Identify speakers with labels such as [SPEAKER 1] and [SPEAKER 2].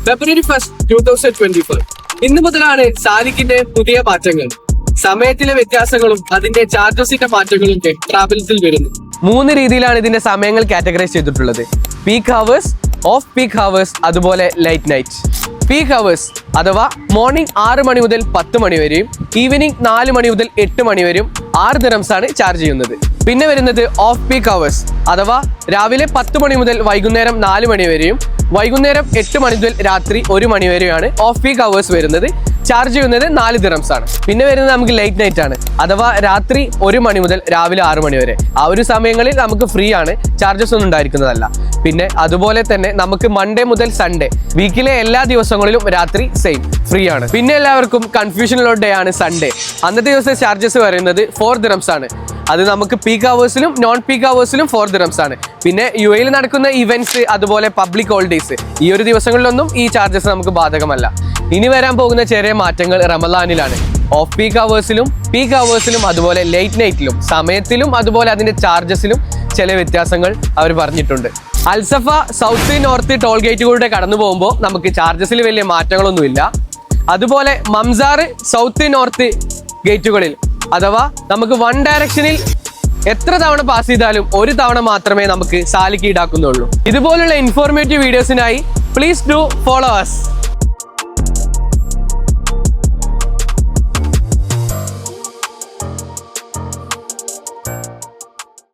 [SPEAKER 1] February 1st, 2024. ഇന്നു മുതലാണ് സാലിക്കിന്റെ പുതിയ മാറ്റങ്ങൾ. സമയത്തിലെ വ്യത്യാസങ്ങളും അതിന്റെ ചാർജസിന്റെ മാറ്റങ്ങളും പ്രാബല്യത്തിൽ വരുന്നു.
[SPEAKER 2] 3 രീതിയിലാണ് ഇതിന്റെ സമയങ്ങൾ കാറ്റഗറൈസ് ചെയ്തിട്ടുള്ളത്. Peak hours, of peak hours, അതുപോലെ ലൈറ്റ് നൈറ്റ്. പീക്ക് ഹവേഴ്സ് അഥവാ മോർണിംഗ് 6 മണി മുതൽ 10 മണി വരെയും ഈവനിങ് 4 മണി മുതൽ 8 മണി വരെയും 6 ദിർഹംസ് ആണ് ചാർജ് ചെയ്യുന്നത്. പിന്നെ വരുന്നത് ഓഫ് പീക്ക് ഹവേഴ്സ് അഥവാ രാവിലെ 10 മണി മുതൽ വൈകുന്നേരം 4 മണി വരെയും വൈകുന്നേരം 8 മണി മുതൽ രാത്രി 1 മണി വരെയാണ് ഓഫ് പീക്ക് ഹവേഴ്സ് വരുന്നത്. ചാർജ് ചെയ്യുന്നത് 4 ദിർഹംസ് ആണ്. പിന്നെ വരുന്നത് നമുക്ക് ലൈറ്റ് നൈറ്റ് ആണ് അഥവാ രാത്രി 1 മണി മുതൽ രാവിലെ 6 മണി വരെ. ആ ഒരു സമയങ്ങളിൽ നമുക്ക് ഫ്രീ ആണ്, ചാർജസ് ഒന്നും ഉണ്ടായിരിക്കുന്നതല്ല. പിന്നെ അതുപോലെ തന്നെ നമുക്ക് മൺഡേ മുതൽ സൺഡേ വീക്കിലെ എല്ലാ ദിവസങ്ങളിലും രാത്രി സെയിം ഫ്രീ ആണ്. പിന്നെ എല്ലാവർക്കും കൺഫ്യൂഷനുള്ള ഡേ ആണ് സൺഡേ. അന്നത്തെ ദിവസത്തെ ചാർജസ് പറയുന്നത് 4 ദിർഹംസ് ആണ്. അത് നമുക്ക് പീക്ക് ഹവേഴ്സിലും നോൺ പീക്ക് ഹവേഴ്സിലും 4 ദിർഹംസ് ആണ്. പിന്നെ യുഎയിൽ നടക്കുന്ന ഇവന്റ്സ് അതുപോലെ പബ്ലിക് ഹോളിഡേയ്സ് ഈ ഒരു ദിവസങ്ങളിലൊന്നും ഈ ചാർജസ് നമുക്ക് ബാധകമല്ല. ഇനി വരാൻ പോകുന്ന ചെറിയ മാറ്റങ്ങൾ റമദാനിലാണ്. ഓഫ് പീക്ക് ഹവേഴ്സിലും അതുപോലെ ലേറ്റ് നൈറ്റിലും സമയത്തിലും അതുപോലെ അതിന്റെ ചാർജസിലും ചില വ്യത്യാസങ്ങൾ അവർ പറഞ്ഞിട്ടുണ്ട്. അൽസഫ സൗത്ത് നോർത്ത് ടോൾ ഗേറ്റുകളുടെ കടന്നു പോകുമ്പോൾ നമുക്ക് ചാർജസിൽ വലിയ മാറ്റങ്ങളൊന്നുമില്ല. അതുപോലെ മംസാർ സൗത്ത് നോർത്ത് ഗേറ്റുകളിൽ അഥവാ നമുക്ക് വൺ ഡയറക്ഷനിൽ എത്ര തവണ പാസ് ചെയ്താലും ഒരു തവണ മാത്രമേ നമുക്ക് സാലിക്ക് ഈടാക്കുന്നുള്ളൂ. ഇതുപോലുള്ള ഇൻഫോർമേറ്റീവ് വീഡിയോസിനായി പ്ലീസ് ഡു ഫോളോ അസ്.